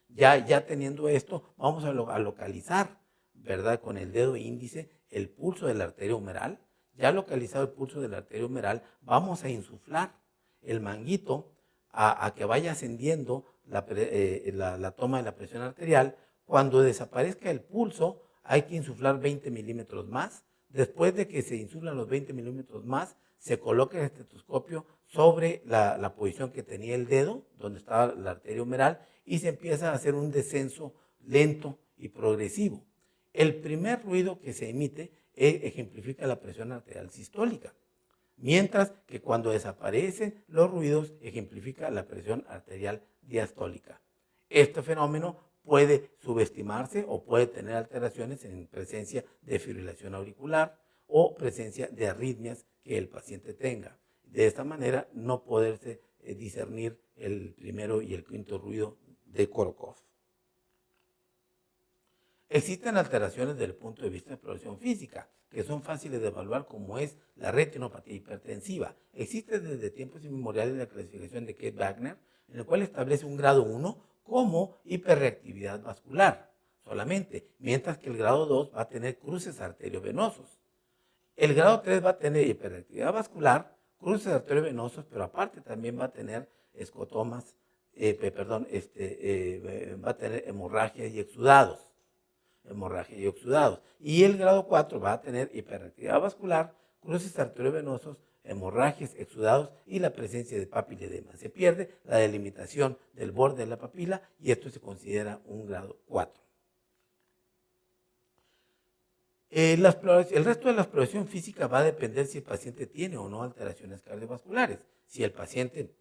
Ya teniendo esto, vamos a localizar, ¿verdad?, con el dedo índice el pulso de la arteria humeral. Ya localizado el pulso de la arteria humeral, vamos a insuflar el manguito a que vaya ascendiendo la toma de la presión arterial. Cuando desaparezca el pulso, hay que insuflar 20 milímetros más. Después de que se insuflan los 20 milímetros más, se coloca el estetoscopio sobre la posición que tenía el dedo, donde estaba la arteria humeral, y se empieza a hacer un descenso lento y progresivo. El primer ruido que se emite ejemplifica la presión arterial sistólica, mientras que cuando desaparecen los ruidos ejemplifica la presión arterial diastólica. Este fenómeno puede subestimarse o puede tener alteraciones en presencia de fibrilación auricular o presencia de arritmias que el paciente tenga. De esta manera no poderse discernir el primero y el quinto ruido de Korokov. Existen alteraciones desde el punto de vista de exploración física, que son fáciles de evaluar, como es la retinopatía hipertensiva. Existe desde tiempos inmemoriales la clasificación de Keith Wagner, en el cual establece un grado 1 como hiperreactividad vascular solamente, mientras que el grado 2 va a tener cruces arteriovenosos. El grado 3 va a tener hiperreactividad vascular, cruces arteriovenosos, pero aparte también va a tener escotomas, va a tener hemorragias y exudados. Y el grado 4 va a tener hiperreactividad vascular, cruces arteriovenosos, hemorragias, exudados y la presencia de papiledema. Se pierde la delimitación del borde de la papila y esto se considera un grado 4. El resto de la exploración física va a depender si el paciente tiene o no alteraciones cardiovasculares. Si el paciente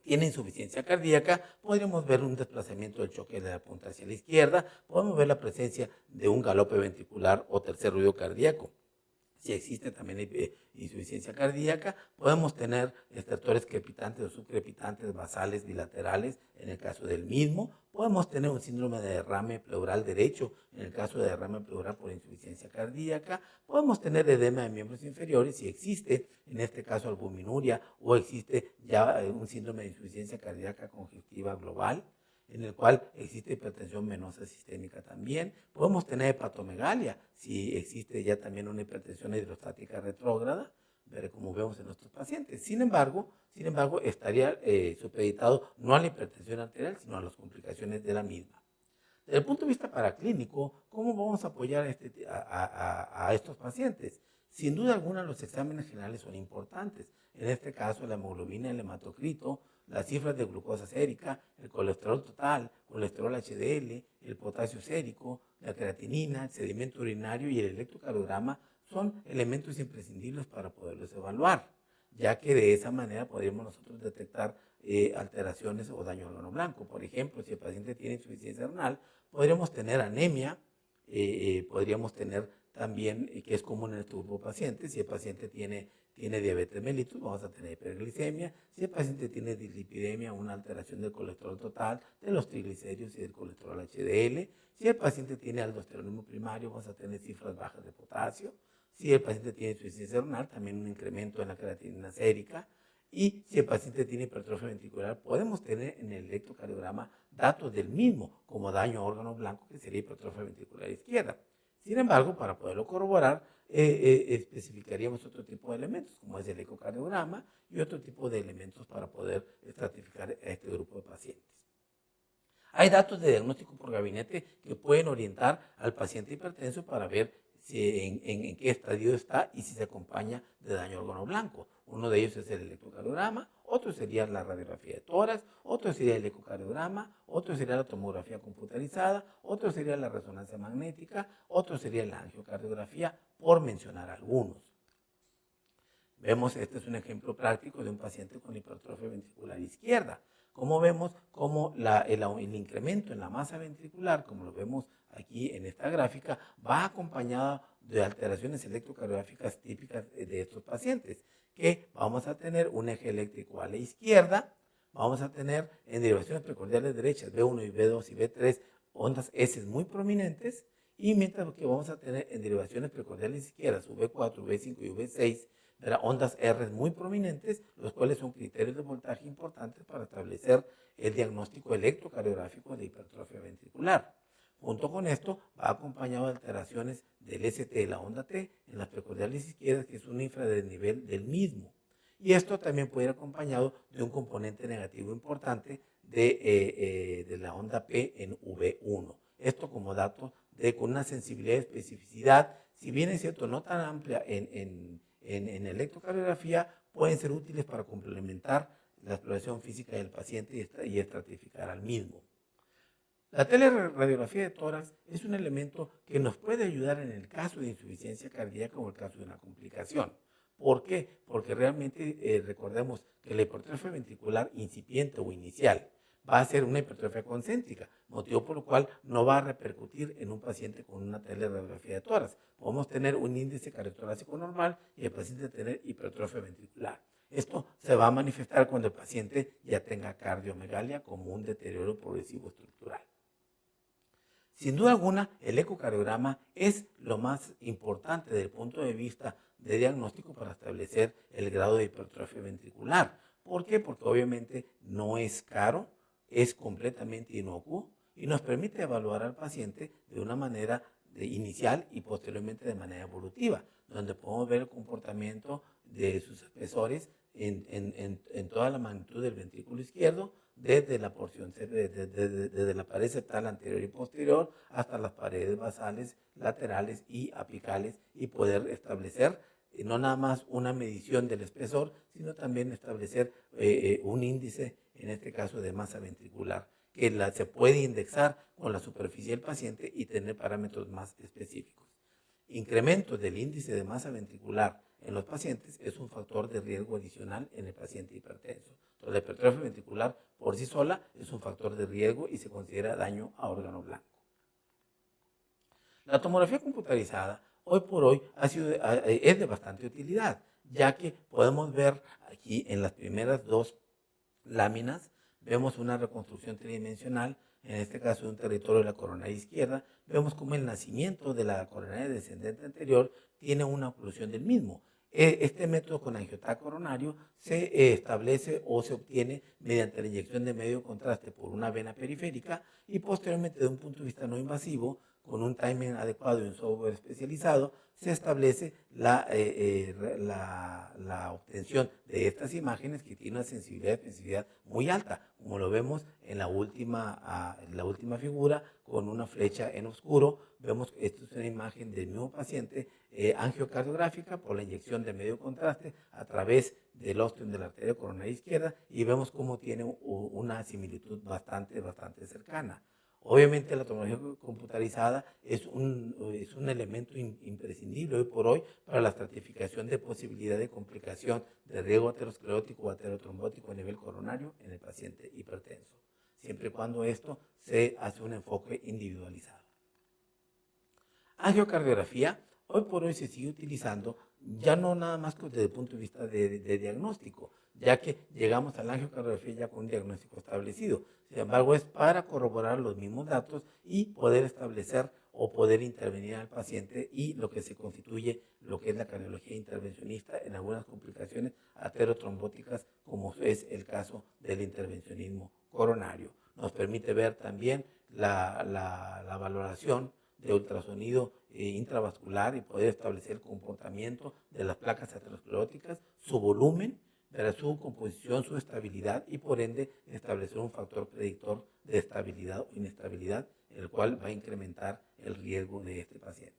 tiene insuficiencia cardíaca, podríamos ver un desplazamiento del choque de la punta hacia la izquierda, podemos ver la presencia de un galope ventricular o tercer ruido cardíaco. Si existe también insuficiencia cardíaca, podemos tener estertores crepitantes o subcrepitantes basales bilaterales en el caso del mismo. Podemos tener un síndrome de derrame pleural derecho en el caso de derrame pleural por insuficiencia cardíaca. Podemos tener edema de miembros inferiores si existe, en este caso, albuminuria o existe ya un síndrome de insuficiencia cardíaca congestiva global, en el cual existe hipertensión venosa sistémica también. Podemos tener hepatomegalia, si existe ya también una hipertensión hidrostática retrógrada, como vemos en nuestros pacientes. Sin embargo estaría supeditado no a la hipertensión arterial, sino a las complicaciones de la misma. Desde el punto de vista paraclínico, ¿cómo vamos a apoyar a estos pacientes? Sin duda alguna, los exámenes generales son importantes. En este caso, la hemoglobina, el hematocrito, las cifras de glucosa sérica, el colesterol total, colesterol HDL, el potasio sérico, la creatinina, el sedimento urinario y el electrocardiograma son elementos imprescindibles para poderlos evaluar, ya que de esa manera podríamos nosotros detectar alteraciones o daño órgano blanco. Por ejemplo, si el paciente tiene insuficiencia renal, podríamos tener anemia, podríamos tener también, que es común en este grupo de pacientes, si el paciente tiene diabetes mellitus, vamos a tener hiperglicemia. Si el paciente tiene dislipidemia, una alteración del colesterol total, de los triglicéridos y del colesterol HDL. Si el paciente tiene aldosteronismo primario, vamos a tener cifras bajas de potasio. Si el paciente tiene insuficiencia renal, también un incremento en la creatinina sérica. Y si el paciente tiene hipertrofia ventricular, podemos tener en el electrocardiograma datos del mismo, como daño a órgano blanco, que sería hipertrofia ventricular izquierda. Sin embargo, para poderlo corroborar, especificaríamos otro tipo de elementos, como es el ecocardiograma y otro tipo de elementos para poder estratificar a este grupo de pacientes. Hay datos de diagnóstico por gabinete que pueden orientar al paciente hipertenso para ver en qué estadio está y si se acompaña de daño órgano blanco. Uno de ellos es el electrocardiograma, otro sería la radiografía de tórax, otro sería el ecocardiograma, otro sería la tomografía computarizada, otro sería la resonancia magnética, otro sería la angiocardiografía, por mencionar algunos. Vemos, este es un ejemplo práctico de un paciente con hipertrofia ventricular izquierda. Como vemos, como el incremento en la masa ventricular, como lo vemos aquí en esta gráfica, va acompañado de alteraciones electrocardiográficas típicas de estos pacientes, que vamos a tener un eje eléctrico a la izquierda, vamos a tener en derivaciones precordiales derechas B1 y B2 y B3 ondas S muy prominentes, y mientras que vamos a tener en derivaciones precordiales izquierdas V4, V5 y V6 ondas R muy prominentes, los cuales son criterios de voltaje importantes para establecer el diagnóstico electrocardiográfico de hipertrofia ventricular. Junto con esto, va acompañado de alteraciones del ST de la onda T en las precordiales izquierdas, que es un infradesnivel del mismo. Y esto también puede ir acompañado de un componente negativo importante de la onda P en V1. Esto como dato con una sensibilidad y especificidad, si bien es cierto, no tan amplia en electrocardiografía, pueden ser útiles para complementar la exploración física del paciente y estratificar al mismo. La teleradiografía de tórax es un elemento que nos puede ayudar en el caso de insuficiencia cardíaca o el caso de una complicación. ¿Por qué? Porque realmente recordemos que la hipertrofia ventricular incipiente o inicial va a ser una hipertrofia concéntrica, motivo por el cual no va a repercutir en un paciente con una teleradiografía de tórax. Podemos tener un índice cardiotorácico normal y el paciente tener hipertrofia ventricular. Esto se va a manifestar cuando el paciente ya tenga cardiomegalia como un deterioro progresivo estructural. Sin duda alguna, el ecocardiograma es lo más importante desde el punto de vista de diagnóstico para establecer el grado de hipertrofia ventricular. ¿Por qué? Porque obviamente no es caro, es completamente inocuo y nos permite evaluar al paciente de una manera inicial y posteriormente de manera evolutiva, donde podemos ver el comportamiento de sus espesores en toda la magnitud del ventrículo izquierdo, desde la porción, desde la pared septal anterior y posterior hasta las paredes basales, laterales y apicales, y poder establecer no nada más una medición del espesor, sino también establecer un índice, en este caso de masa ventricular, que se puede indexar con la superficie del paciente y tener parámetros más específicos. Incremento del índice de masa ventricular en los pacientes es un factor de riesgo adicional en el paciente hipertenso. Entonces, la hipertrofia ventricular por sí sola es un factor de riesgo y se considera daño a órgano blanco. La tomografía computarizada hoy por hoy es de bastante utilidad, ya que podemos ver aquí en las primeras dos láminas, vemos una reconstrucción tridimensional, en este caso de un territorio de la coronaria izquierda, vemos cómo el nacimiento de la coronaria descendente anterior tiene una oclusión del mismo. Este método con angiotac coronario se establece o se obtiene mediante la inyección de medio contraste por una vena periférica y posteriormente de un punto de vista no invasivo, con un timing adecuado y un software especializado, se establece la obtención de estas imágenes que tienen una sensibilidad y especificidad muy alta, como lo vemos en la última figura con una flecha en oscuro. Vemos que esta es una imagen del mismo paciente angiocardiográfica por la inyección de medio contraste a través del ostium de la arteria coronaria izquierda y vemos cómo tiene una similitud bastante cercana. Obviamente la tomografía computarizada es un elemento imprescindible hoy por hoy para la estratificación de posibilidad de complicación de riesgo aterosclerótico o aterotrombótico a nivel coronario en el paciente hipertenso, siempre y cuando esto se hace un enfoque individualizado. Angiocardiografía, hoy por hoy se sigue utilizando ya no nada más desde el punto de vista de diagnóstico, ya que llegamos a la angiocardiografía ya con un diagnóstico establecido. Sin embargo, es para corroborar los mismos datos y poder establecer o poder intervenir al paciente y lo que se constituye lo que es la cardiología intervencionista en algunas complicaciones aterotrombóticas, como es el caso del intervencionismo coronario. Nos permite ver también la valoración de ultrasonido intravascular y poder establecer el comportamiento de las placas ateroscleróticas, su volumen, su composición, su estabilidad y por ende establecer un factor predictor de estabilidad o inestabilidad, el cual va a incrementar el riesgo de este paciente.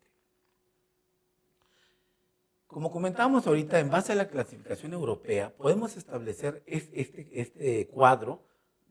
Como comentamos ahorita, en base a la clasificación europea, podemos establecer este cuadro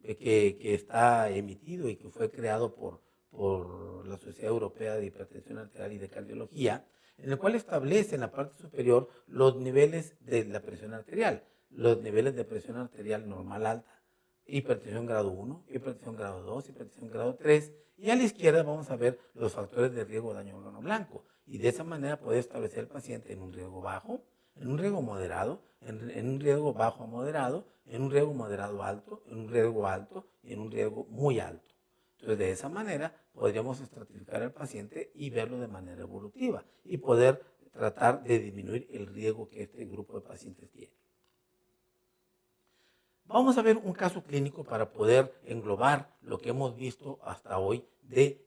que está emitido y que fue creado por la Sociedad Europea de Hipertensión Arterial y de Cardiología, en el cual establece en la parte superior los niveles de la presión arterial, los niveles de presión arterial normal alta, hipertensión grado 1, hipertensión grado 2, hipertensión grado 3, y a la izquierda vamos a ver los factores de riesgo de daño órgano blanco, y de esa manera puede establecer el paciente en un riesgo bajo, en un riesgo moderado, en un riesgo bajo a moderado, en un riesgo moderado alto, en un riesgo alto y en un riesgo muy alto. Entonces, de esa manera podríamos estratificar al paciente y verlo de manera evolutiva y poder tratar de disminuir el riesgo que este grupo de pacientes tiene. Vamos a ver un caso clínico para poder englobar lo que hemos visto hasta hoy de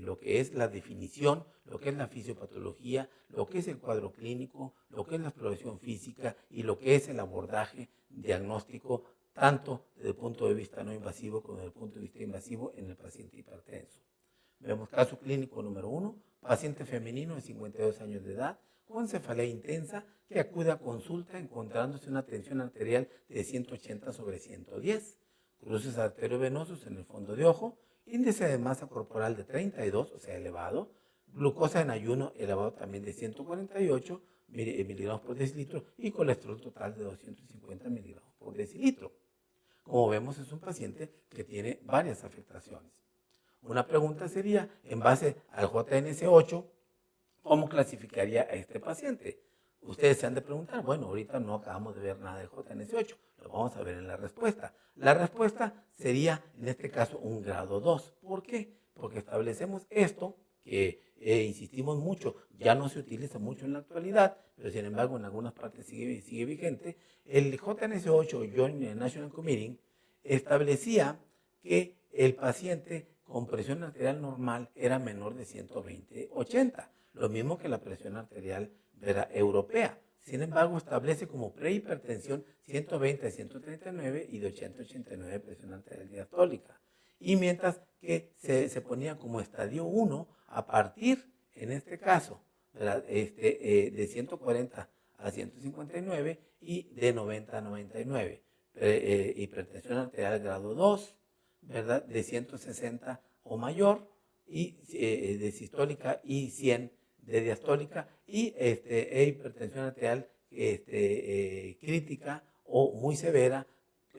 lo que es la definición, lo que es la fisiopatología, lo que es el cuadro clínico, lo que es la exploración física y lo que es el abordaje diagnóstico, tanto desde el punto de vista no invasivo como desde el punto de vista invasivo en el paciente hipertenso. Vemos caso clínico número 1, paciente femenino de 52 años de edad, con cefalea intensa que acude a consulta encontrándose una tensión arterial de 180/110, cruces arteriovenosos en el fondo de ojo, índice de masa corporal de 32, o sea, elevado, glucosa en ayuno elevado también de 148 miligramos por decilitro y colesterol total de 250 miligramos por decilitro. Como vemos, es un paciente que tiene varias afectaciones. Una pregunta sería, en base al JNS8, ¿cómo clasificaría a este paciente? Ustedes se han de preguntar, bueno, ahorita no acabamos de ver nada de JNS8, lo vamos a ver en la respuesta. La respuesta sería, en este caso, un grado 2. ¿Por qué? Porque establecemos esto, que insistimos mucho, ya no se utiliza mucho en la actualidad, pero sin embargo en algunas partes sigue vigente. El JNS8, Joint National Committee, establecía que el paciente con presión arterial normal era menor de 120/80, lo mismo que la presión arterial europea. Sin embargo, establece como prehipertensión 120/139 y de 80/89 presión arterial diastólica. Y mientras que se ponía como estadio 1 a partir, en este caso, de 140/159 y de 90/99. Hipertensión arterial grado 2, ¿verdad? De 160 o mayor, y de sistólica y 100 de diastólica, y hipertensión arterial crítica o muy severa,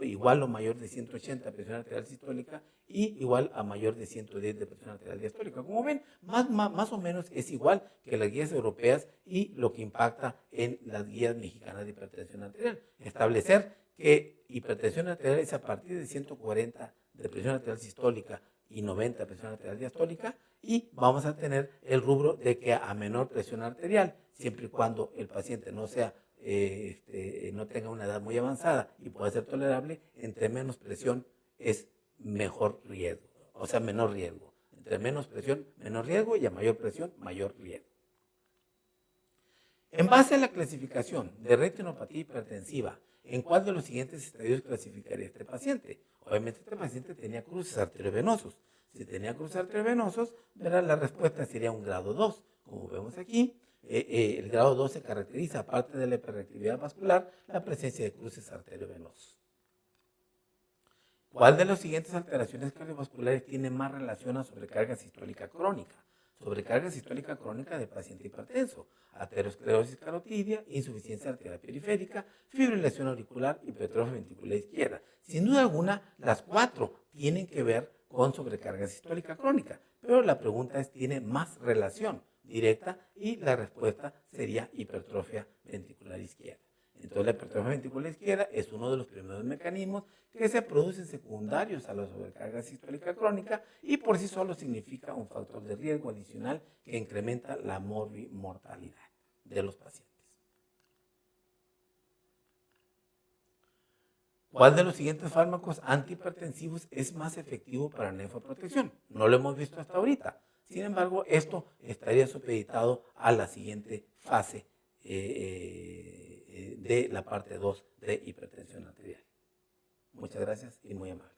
igual o mayor de 180 de presión arterial sistólica y igual a mayor de 110 de presión arterial diastólica. Como ven, más o menos es igual que las guías europeas y lo que impacta en las guías mexicanas de hipertensión arterial. Establecer que hipertensión arterial es a partir de 140 de presión arterial sistólica y 90 de presión arterial diastólica, y vamos a tener el rubro de que a menor presión arterial, siempre y cuando el paciente no sea no tenga una edad muy avanzada y pueda ser tolerable, entre menos presión es mejor riesgo, o sea, menor riesgo. Entre menos presión, menor riesgo, y a mayor presión, mayor riesgo. En base a la clasificación de retinopatía hipertensiva, ¿en cuál de los siguientes estadios clasificaría este paciente? Obviamente este paciente tenía cruces arteriovenosos. Si tenía cruces arteriovenosos, la respuesta sería un grado 2. Como vemos aquí, el grado 2 se caracteriza, aparte de la hiperactividad vascular, la presencia de cruces arteriovenosos. ¿Cuál de las siguientes alteraciones cardiovasculares tiene más relación a sobrecarga sistólica crónica? Sobrecarga sistólica crónica del paciente hipertenso, aterosclerosis carotidia, insuficiencia arterial periférica, fibrilación auricular, hipertrofia ventricular izquierda. Sin duda alguna, las 4 tienen que ver con sobrecarga sistólica crónica, pero la pregunta es, ¿tiene más relación directa? Y la respuesta sería hipertrofia ventricular izquierda. Entonces, la hipertrofia ventricular izquierda es uno de los primeros mecanismos que se producen secundarios a la sobrecarga sistólica crónica y por sí solo significa un factor de riesgo adicional que incrementa la mortalidad de los pacientes. ¿Cuál de los siguientes fármacos antihipertensivos es más efectivo para la nefroprotección? No lo hemos visto hasta ahorita. Sin embargo, esto estaría supeditado a la siguiente fase de la parte 2 de hipertensión arterial. Muchas gracias y muy amables.